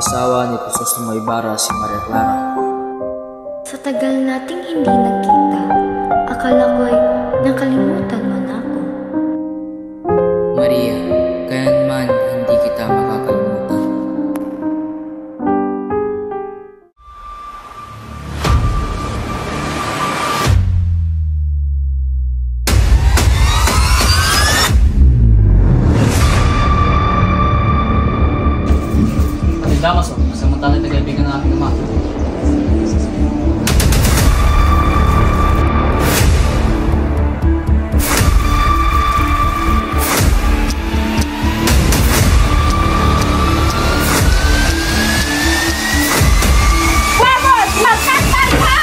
asawa ni Crisostomo Ibarra, si Maria Clara. Sa tagal nating hindi nagkita, akala ko'y nakalimutan mo na ako. Maria, kailanman hindi kita makakalimutan. Damaso, samantalang nag-albigan ng aking ama. Huwag! Magkakal ka!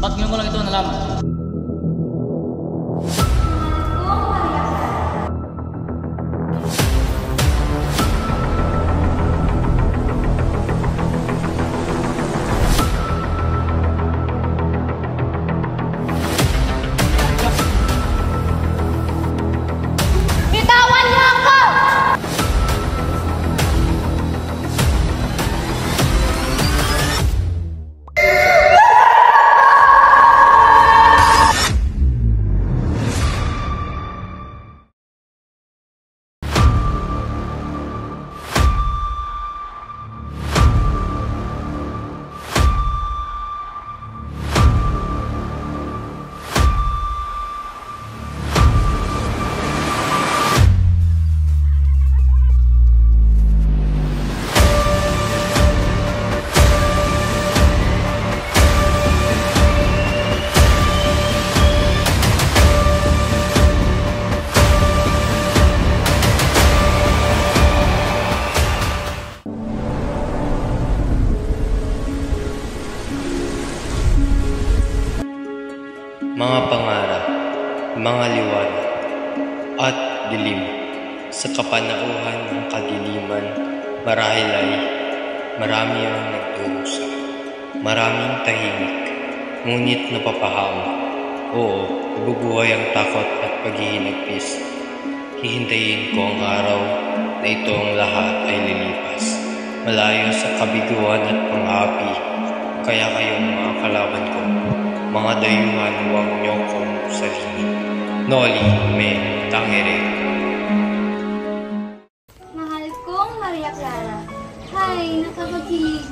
Ba't ngayon mo lang ito nalaman? Bitawan niyo ako! Mga pangarap, mga liwanag, at dilim. Sa kapanauhan ng kadiliman, marahil ay marami ang nagdurusa. Maraming tahimik, ngunit napapahamak. Oo, nabubuhay ang takot at paghihinagpis. Hihintayin ko ang araw na itong lahat ay lilipas. Malayo sa kabiguan at pang-api, kaya kayong mga kalaban ko. Mga dayuhan, huwag niyo kong salingin. Noli me tangere. Mahal kong Maria Clara. Hay, nakakakilig.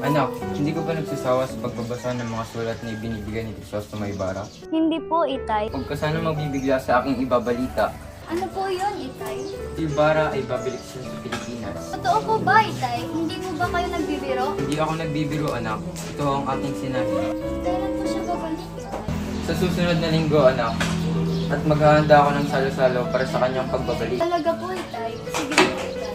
Anak, hindi ko ba nagsasawa sa pagbabasa ng mga sulat na ibinibigay ni Crisostomo Ibarra? Hindi po, Itay. Huwag ka sana magbibigla sa aking ibabalita. Ano po yun, Itay? Si Ibarra ay babalik siya sa Pilipinas. Totoo po ba, Itay? Hindi mo ba kayo nagbibiro? Hindi ako nagbibiro, anak. Ito ang aking sinabi. Kailan po siya babalik, Itay? Sa susunod na linggo, anak. At maghahanda ako ng salo-salo para sa kanyang pagbabalik. Talaga po, Itay. Sige po, Itay.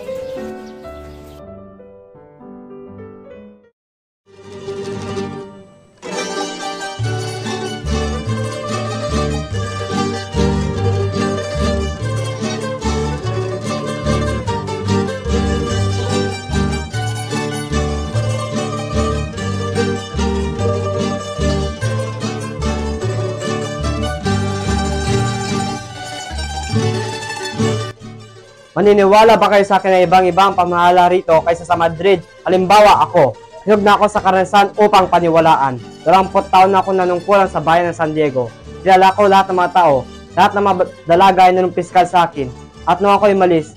Maniniwala ba kayo sa akin na ibang-ibang pamahala rito kaysa sa Madrid? Halimbawa ako, hinog na ako sa karanasan upang paniwalaan. 20 taon na ako nanungkulan sa bayan ng San Diego. Kilala ko lahat ng mga tao, lahat ng mga dalaga ay nanong piskal sa akin. At nung ako'y malis,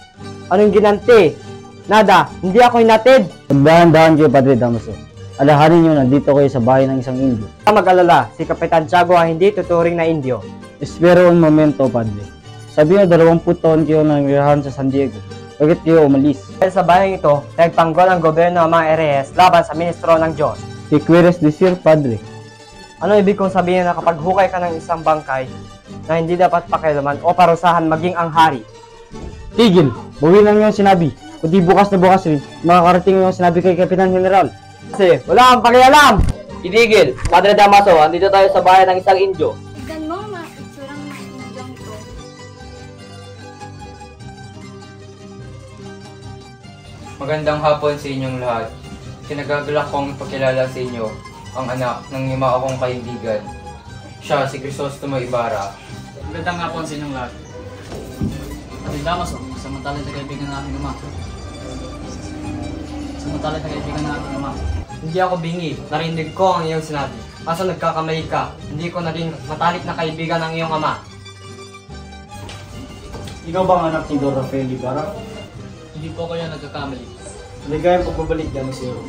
anong ginanti? Nada, hindi ako hinatid. Magdahan-dahan kayo, Padre Damaso. Alahanin nyo, nandito kayo sa bahay ng isang Indio. Mag-alala, si Kapitan Tiago ay hindi tuturing na Indio. Espero un momento, Padre. Sabi nyo, 20 taon kayo nangyarahan sa San Diego. Bakit kayo umalis? Dahil sa bayang ito, nagtanggol ang gobyerno ng mga Erehes laban sa ministro ng Diyos. Si quieres decir, Padre? Ano ibig kong sabihin na kapag hukay ka ng isang bangkay na hindi dapat pakialaman o parusahan maging ang hari? Tigil! Buwi lang yung sinabi. Kundi bukas na bukas rin, makakarating yung sinabi kay Kapitan General. Kasi wala kang pakialam! Itigil! Padre Damaso, andito tayo sa bayan ng isang Indio. Tignan mo, maitsurang masinjong ko. Magandang hapon sa inyong lahat. Kinagagalak kong ipakilala sa inyo ang anak ng lima akong kaibigan. Siya si Crisostomo Ibarra. Magandang hapon sa inyong lahat. Padre Damaso, samantalang na kaibigan ng aking ama. Samantalang na kaibigan ng aking ama. Hindi ako bingi. Narinig ko ang iyong sinabi. Kaso nagkakamali ka. Hindi ko naging matalik na kaibigan ng iyong ama. Ikaw ba ang anak ni Don Rafael Ibarra? Hindi po kayo nagkakamali. Maligayang pagbabalik dyan sa iyo.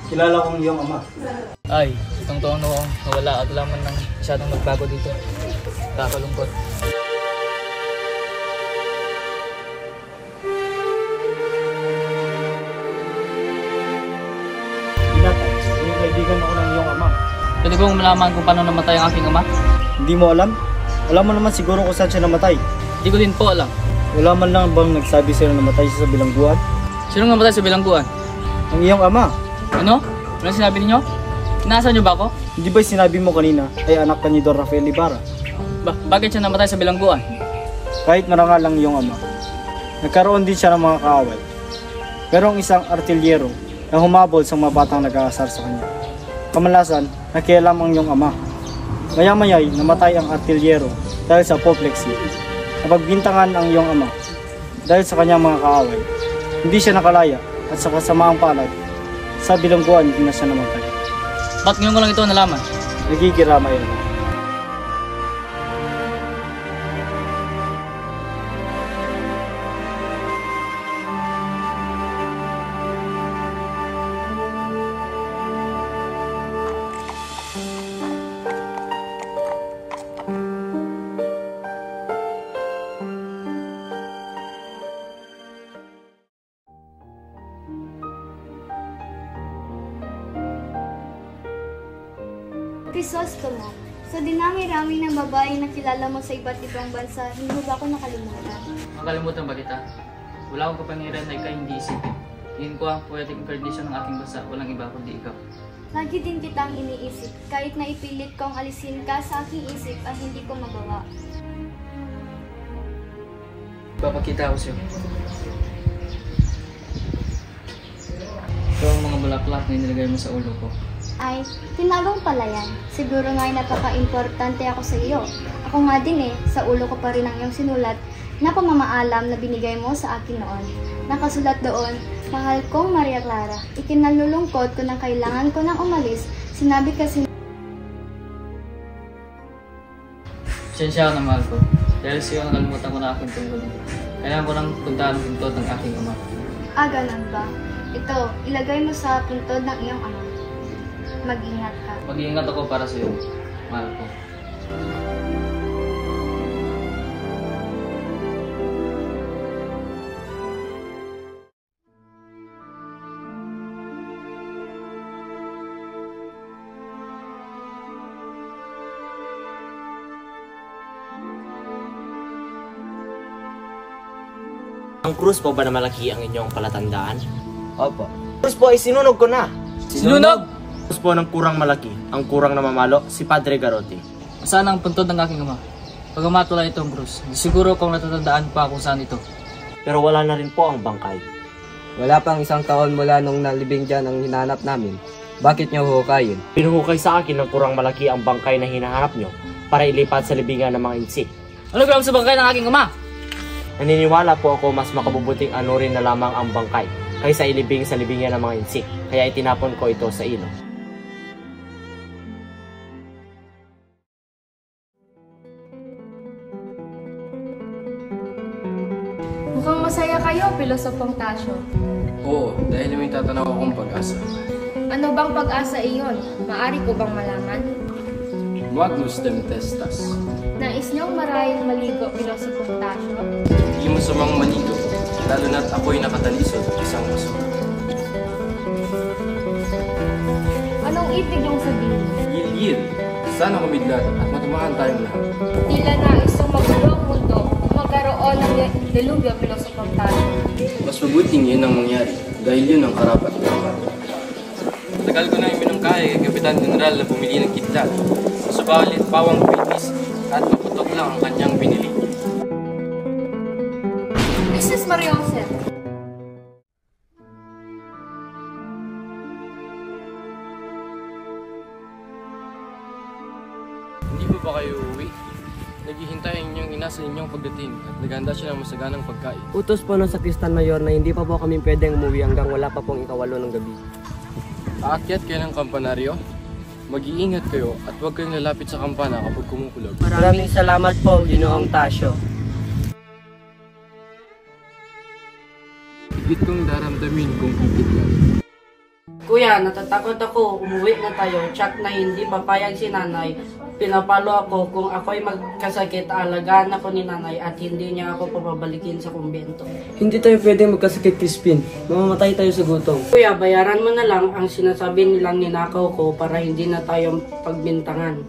Kilala kong iyong ama. Ay, itong taon noong nawala at laman ng masyadong nagbago dito. Kakalungkot. Binatay, yung kaibigan ako ng iyong ama. Pwede kong malaman kung paano namatay ang aking ama? Hindi mo alam? Alam mo naman siguro kung saan siya namatay. Hindi ko din po alam. Wala man lang bang nagsabi sa'yo na namatay siya sa bilangguan? Sino namatay sa bilangguan? Ang iyong ama. Ano? Ano sinabi ninyo? Inaasahan niyo ba ako? Hindi ba sinabi mo kanina ay anak ka ni Don Rafael Ibarra? Bakit siya namatay sa bilangguan? Kahit marangal lang iyong ama, nagkaroon din siya ng mga kaaway. Merong isang artilyero na humabol sa mga batang nag-aasar sa kanya. Kamalasan, nakialam ang iyong ama. Maya-maya'y namatay ang artilyero dahil sa apoplexy. Napagbintangan ang iyong ama dahil sa kanyang mga kaaway. Hindi siya nakalaya at sa kasamaang palad, sa bilangguan hindi na siya namatay. Ba't ngayon ko lang ito nalaman? Nagigirama yan. Crisostomo, sa dinami-rami ng babae na kilala mo sa iba't ibang bansa, hindi mo ba ako nakalimutan? Makalimutan ba kita? Wala akong kapangyarihan na ikay hindi isipin. Tingin ko ang poetic incarnation ng aking bansa, walang iba kundi ikaw. Lagi din kitang iniisip, kahit na ipilit kong alisin ka sa aking isip at hindi ko magawa. Papakita ko sa'yo. Ito ang mga bulaklak na inilagay mo sa ulo ko. Ay, tinagong pala yan. Siguro nga'y napaka-importante ako sa iyo. Ako nga din sa ulo ko pa rin ang iyong sinulat na pamamaalam na binigay mo sa akin noon. Nakasulat doon, mahal kong Maria Clara, ikinalulungkot ko na kailangan ko nang umalis. Sinabi kasi... Siyensya ka na mahal ko. Dahil sa'yo nakalimutan ko na aking tungkulin. Kailangan ko nang puntahan ang puntod ng aking ama. Ganun ba? Ito, ilagay mo sa puntod ng iyong ama. Mag-ingat ka. Mag-iingat ako para sa'yo, mahal ko. Ang krus po ba na malaki ang inyong palatandaan? Opo. Krus po ay sinunog ko na. Sinunog! Krus po ng kurang malaki, ang kurang na mamalo, si Padre Garote. Saan ang puntod ng aking ama? Pag umatula itong krus, siguro kung natatandaan pa kung saan ito. Pero wala na rin po ang bangkay. Wala pang isang taon mula nung nalibing dyan ang hinahanap namin. Bakit niyo huhukayin? Pinuhukay sa akin ng kurang malaki ang bangkay na hinahanap nyo para ilipat sa libingan ng mga insik. Ano gawin sa bangkay ng aking ama? Naniniwala po ako mas makabubuting anurin na lamang ang bangkay kaysa ilibing sa libingan ng mga insik, kaya itinapon ko ito sa ilog. Mukhang masaya kayo, Pilosopong Tasyo. Oo, dahil may tatanaw akong pag-asa. Ano bang pag-asa iyon? Maari ko bang malaman? Magnus Tempestas. Nais niyong marahil maligo, Pilosopong Tasyo? Hindi mo sumang maligo, lalo na't ako'y nakatalisod isang aso. Anong ibig niyong sabihin? Yil-yil, sana kumidlat at matumahan tayong lahat. Tila nais niyong magulo ang mundo, magkaroon ng delubyo, Pilosopong Tasyo. Mas mabuting yun ang mangyari, dahil yun ang karapat dapat. Tagal ko na iminungkahi kay Kapitan General na bumili ng kidlat. Subalit pawang pinis at maputok lang ang kanyang binili. Mrs. Mariose. Hindi po ba kayo uuwi? Naghihintay ang inyong ina sa inyong pagdating at naghanda siya ng masaganang pagkain. Utos po ng sakristan mayor na hindi pa po kami pwedeng umuwi hanggang wala pa pong ikawalo ng gabi. Aakyat kayo ng kampanaryo, mag-iingat kayo at huwag kayong lalapit sa kampana kapag kumukulog. Maraming salamat po, Ginoong Tasyo. Higit kong daramdamin kung higit yan. Kuya, natatakot ako. Umuwi na tayo. Tsak na hindi papayag si nanay. Pinapalo ako kung ako'y magkasakit, alagaan ako ni nanay at hindi niya ako papabalikin sa kumbento. Hindi tayo pwedeng magkasakit, Crispin. Mamamatay tayo sa gutom. Kuya, bayaran mo na lang ang sinasabi nilang ninakaw ko para hindi na tayo pagbintangan.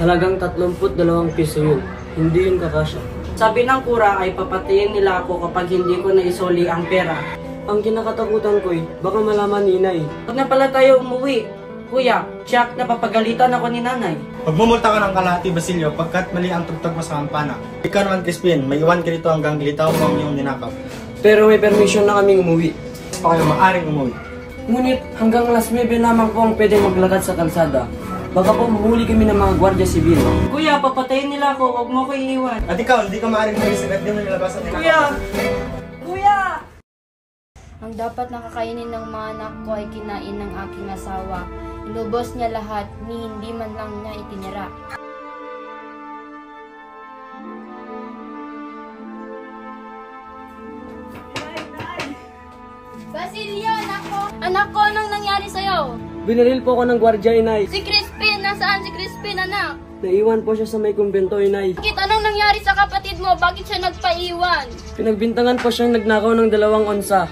Halagang 32 piso yun. Hindi yun kakasya. Sabi ng kura ay papatayin nila ako kapag hindi ko naisoli ang pera. Ang kinakatakutan ko baka malaman ni inay. Huwag na pala tayo umuwi. Kuya, tiyak napapagalitan ako ni nanay. Pagmumulta ka ng kalahati, Basilio, pagkat mali ang tugtog mo sa kampana. Ikaw naman, Crispin, may iwan ka rito hanggang litaw mo ang iyong ninakaw. Pero may permission na kaming umuwi. Pa kayo maaring umuwi. Ngunit hanggang alas 9 lamang po ang pwedeng maglakad sa kalsada. Baka po mahuli kami ng mga gwardiya sibil. Kuya, papatayin nila ako. Huwag mo ko iiwan. At ikaw, hindi ka maaring magisip at di mo nilabas ang ninakaw. Kuya! Kuya! Ang dapat nakakainin ng mga anak ko ay kinain ng aking asawa. Inubos niya lahat, ni hindi man lang niya itinira. Basilio, anak ko! Anak ko, anong nangyari sa'yo? Binaril po ako ng gwardiya, inay. Si Crispin! Nasaan si Crispin, anak? Naiwan po siya sa may kumbento, inay. Bakit? Anong nangyari sa kapatid mo? Bakit siya nagpaiwan? Pinagbintangan po siyang nagnakaw ng 2 onsa.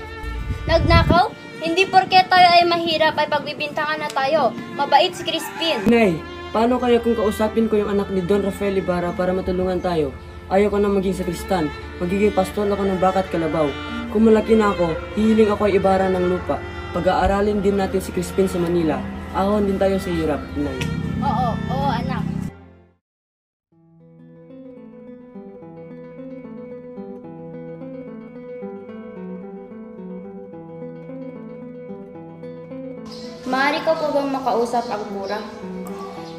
Nagnakaw? Hindi porke tayo ay mahirap ay pagbibintangan na tayo. Mabait si Crispin. Inay, paano kaya kung kausapin ko yung anak ni Don Rafael Ibarra para matulungan tayo? Ayaw ko na maging sakristan. Magiging pastol ako ng Bakat Kalabaw. Kung malaki na ako, hihiling ako ay Ibarra ng lupa. Pag-aaralin din natin si Crispin sa Manila. Ahon din tayo sa hirap, inay. Oo, anak. Maaari ko po bang makausap ang mura?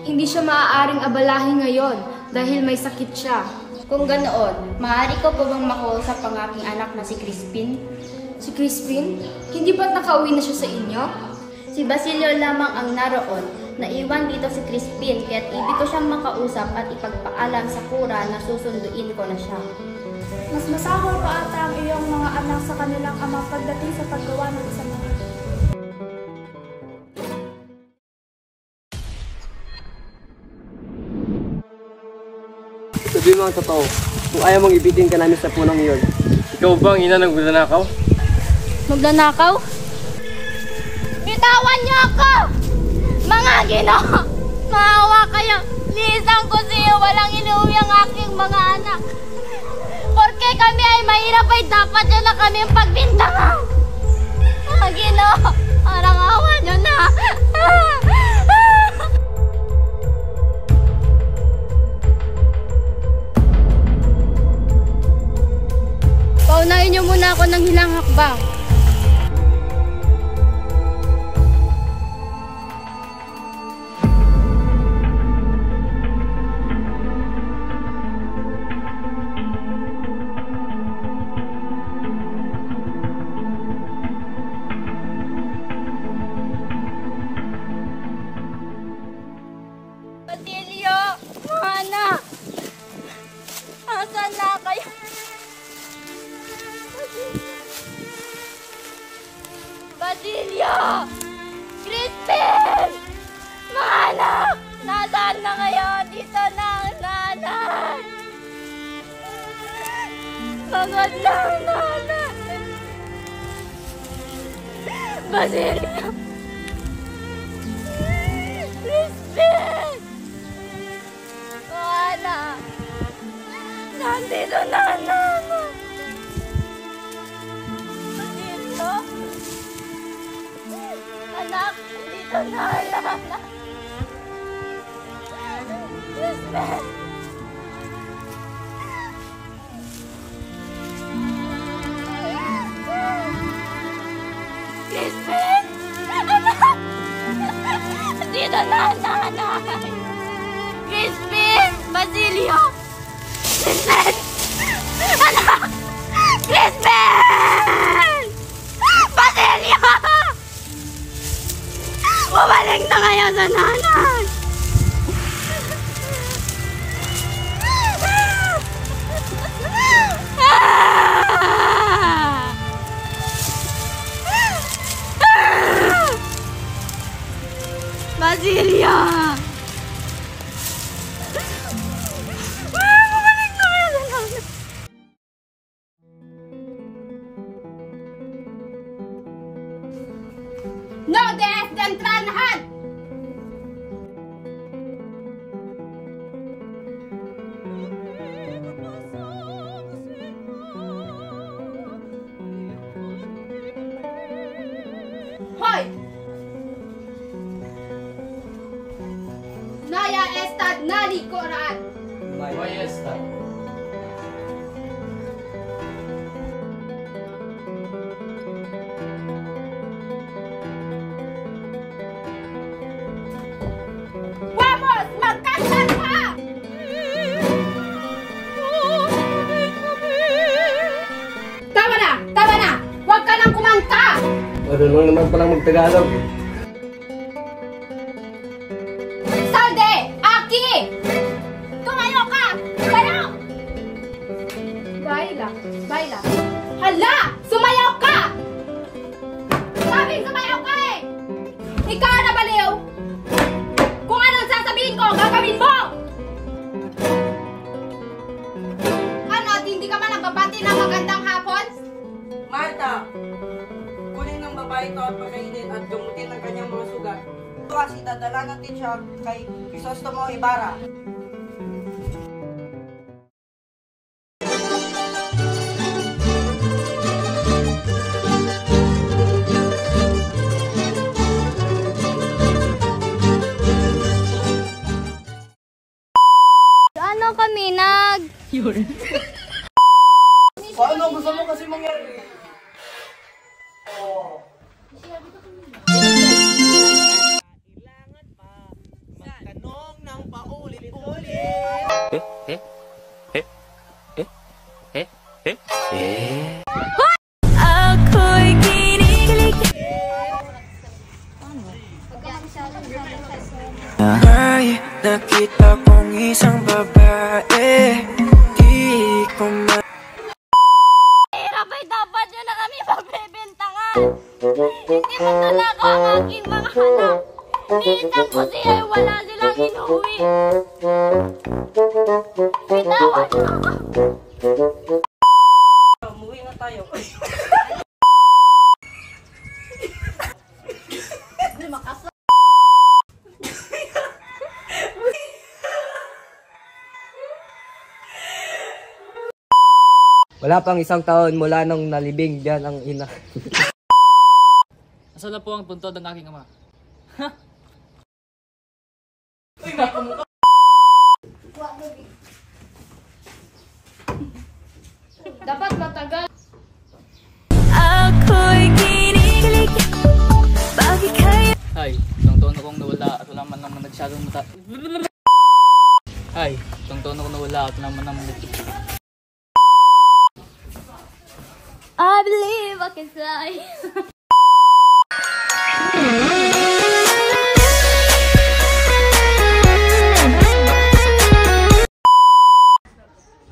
Hindi siya maaaring abalahin ngayon dahil may sakit siya. Kung ganoon, maaari ko po bang makausap ang aking anak na si Crispin? Si Crispin? Hindi ba't nakauwi na siya sa inyo? Si Basilio lamang ang naroon. Naiwan dito si Crispin kaya't ibig ko siyang makausap at ipagpaalam sa kura na susunduin ko na siya. Mas masahol pa ata ang iyong mga anak sa kanilang ama pagdating sa paggawa ng isang mga. Sabi mo ang totoo, kung ayaw mong ibitin ka namin sa punong iyon. Ikaw ba ang ina ng magnanakaw? Magnanakaw? Bitawan niyo ako! Mga Ginoo! Maawa kayo! Liisang ko sa iyo, walang inuwi ang aking mga anak. Porke kami ay mahirap ay dapat niyo na kami pagbintangan. Mga Ginoo! Parang awa niyo na! Paunahin niyo muna ako ng hilang hakbang. Basilio! Mga anak! Asan na kayo? Basilio! Crispin! Mga anak! Nasaan na kayo? Dito na ang nanay! Pagod na ang nanay! Basilio! Crispin! Mga anak! Nandito na ang nanay! Basilio! Anak, dito na anak. Crispin! Crispin! Anak! Dito na nanay! Crispin! Basilio! Crispin! Anak! Crispin! Basilio! Bumalik na kayo sa nanay! Basilio! Bumalik na kayo sa nanay! No des d'entranahan! Hoy! Naya estad nali Quran. Hoy, esta. Vamos, magkantan ka! Tama na! Tama na! Huwag ka nang kumanta! Marunong naman palang magtagalog. Salde! Aki! Tumayo ka! Tumayo! Baila! Baila! Hala! Sumayaw ka! Sabing sumayaw ka eh! Ikaw na baliw! Kung anong sasabihin ko, gagawin mo! Ano, at hindi ka man nagbabati ng magandang hapon? Marta, kunin ng babae ito at pakainin at gamutin ang kanyang mga sugat. Kasi dadala natin siya kay Crisostomo Ibarra. Ano kami nag... Paano gusto mo kasi mangyari? Ako'y kinikilig. May nakita kong isang babae, di ko Hirap ay dapat nyo na kami magbebentakan. Hindi mo talaga ang aking mga anak. Minsan ko siya ay wala silang inuwi. Bitawan mo ako. Umuwi na tayo. Wala pang isang taon mula nung nalibing diyan ang ina. Nasaan na po ang puntod ng aking ama? Dapat matagal. Ako'y kinikilig, bakit kaya? Ay, isang tono kong nawala at wala man naman nagsyadong mata... Ay, isang tono kong nawala at wala man naman I believe I can fly.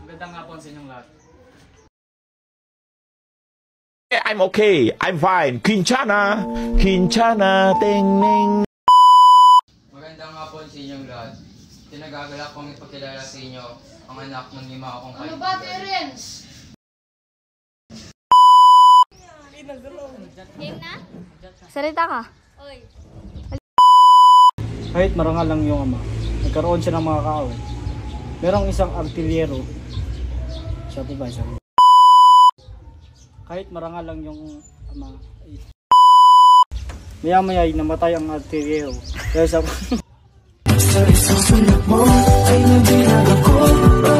Magandang hapon sa inyong lahat. I'm okay. I'm fine. Quinchana. Quinchana. Ting ning. Magandang hapon sa inyong lahat. Tinagagalak kong ipakilala sa inyo ang anak ng lima akong kaibigan. Ano ba, Terence? Game na? Salita ka. Oy. Kahit marangal lang yung ama, nagkaroon siya ng mga kaaway. Merong isang artilyero. Siya po ba siya? Kahit marangal lang yung ama, maya-maya ay namatay ang artilyero. Kaya sa... Sa isang sulat mo ay nabinag ako.